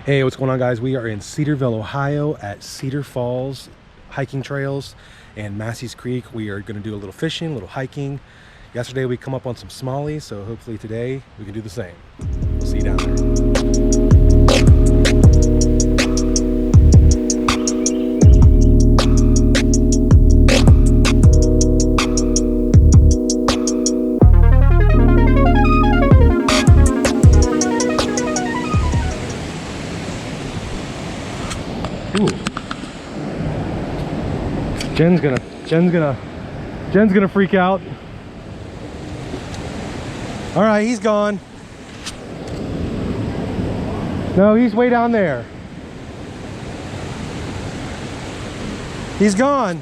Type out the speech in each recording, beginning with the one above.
Hey, what's going on, guys? We are in Cedarville, Ohio at Cedar Falls hiking trails and Massey's Creek. We are going to do a little fishing, a little hiking. Yesterday we come up on some smallies, so hopefully today we can do the same. We'll see you down there. Jen's gonna freak out. All right, he's gone. No, he's way down there. He's gone.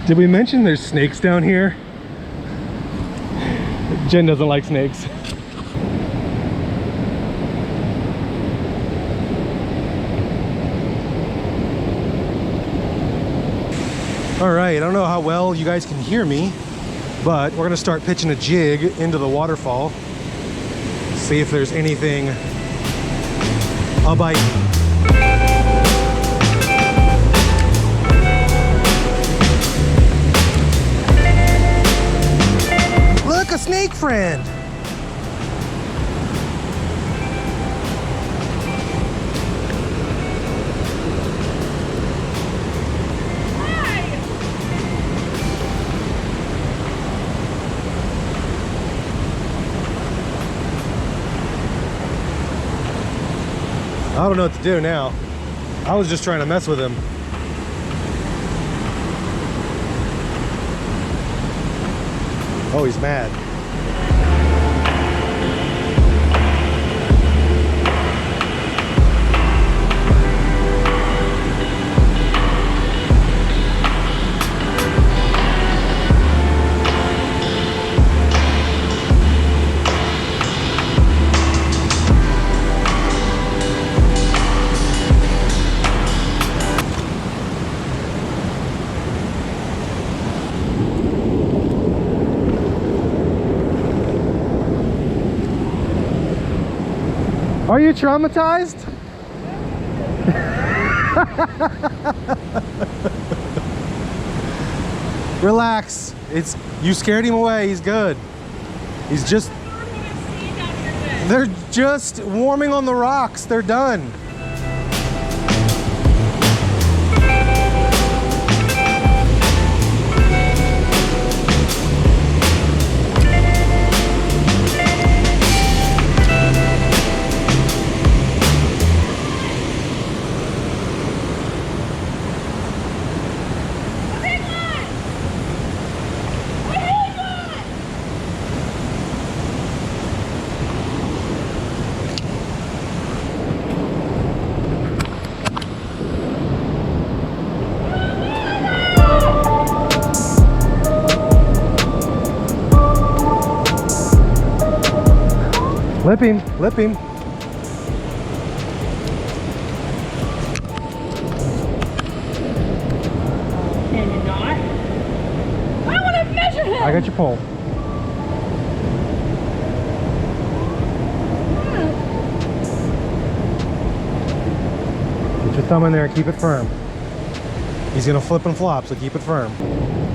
Did we mention there's snakes down here? Jen doesn't like snakes. All right, I don't know how well you guys can hear me, but we're gonna start pitching a jig into the waterfall. See if there's anything a bite. Look, a snake friend. I don't know what to do now. I was just trying to mess with him. Oh, he's mad. Are you traumatized? Relax. You scared him away. He's good. He's just... They're just warming on the rocks. They're done. Lip him, lip him. Can you not? I want to measure him! I got your pole. Put your thumb in there and keep it firm. He's gonna flip and flop, so keep it firm.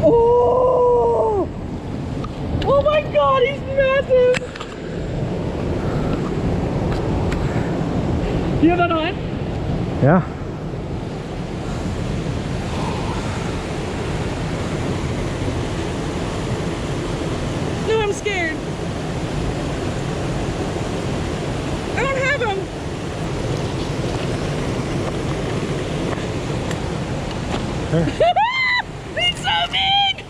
Oh! Oh my god, he's massive! Do you have that on? Yeah. No, I'm scared. I don't have him. He's so big!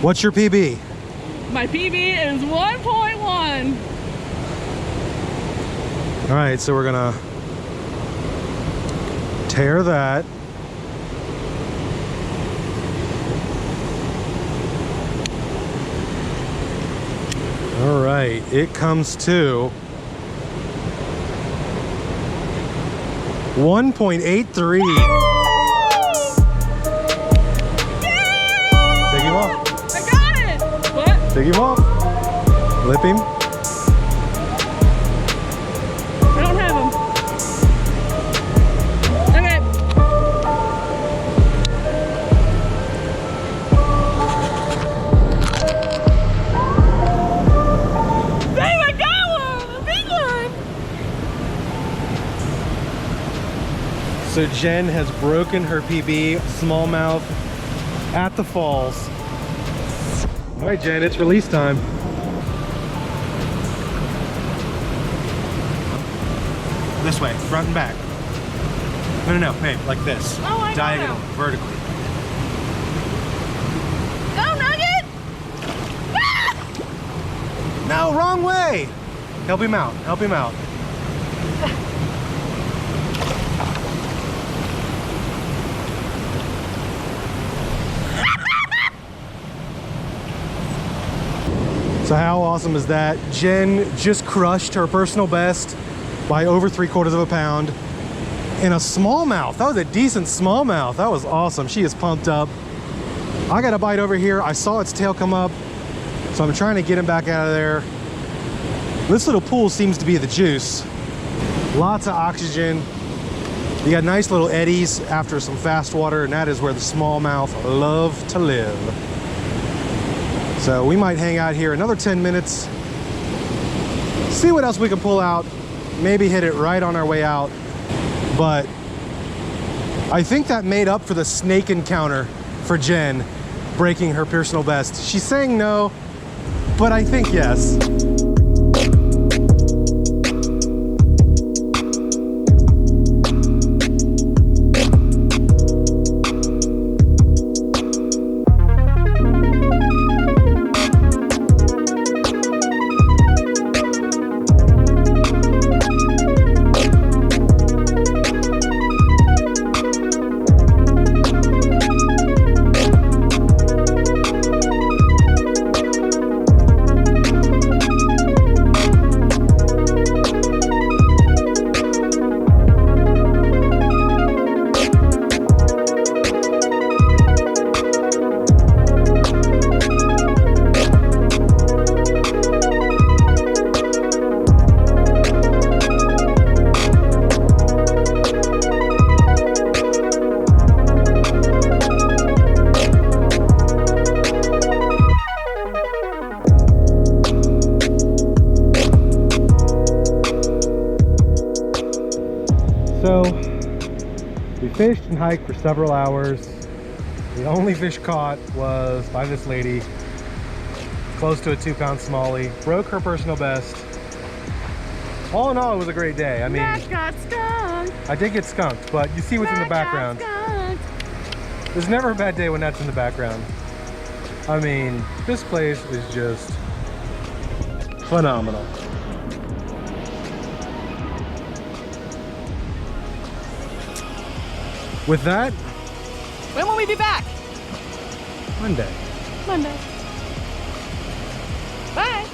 What's your PB? My PB is 1.1. All right, so we're gonna tear that. All right, it comes to 1.83. Take him off. I got it! What? Take him off. Lip him. I don't have him. So Jen has broken her PB, smallmouth at the falls. All right, Jen, it's release time. This way, front and back. No, babe, like this. Oh, I know diagonal, now. vertically. Go, Nugget! Ah! No, wrong way. Help him out, help him out. So how awesome is that? Jen just crushed her personal best by over 3/4 of a pound in a smallmouth. That was a decent smallmouth. That was awesome. She is pumped up. I got a bite over here. I saw its tail come up, so I'm trying to get him back out of there. This little pool seems to be the juice. Lots of oxygen. You got nice little eddies after some fast water, and that is where the smallmouth love to live. So we might hang out here another 10 minutes, see what else we can pull out, maybe hit it right on our way out. But I think that made up for the snake encounter for Jen, breaking her personal best. She's saying no, but I think yes. So we fished and hiked for several hours. The only fish caught was by this lady, close to a 2-pound smallie. Broke her personal best. All in all, it was a great day. I mean, Matt got skunked. I did get skunked, but you see what's in the background. There's never a bad day when that's in the background. I mean, this place is just phenomenal. With that, When will we be back? Monday. Monday. Bye.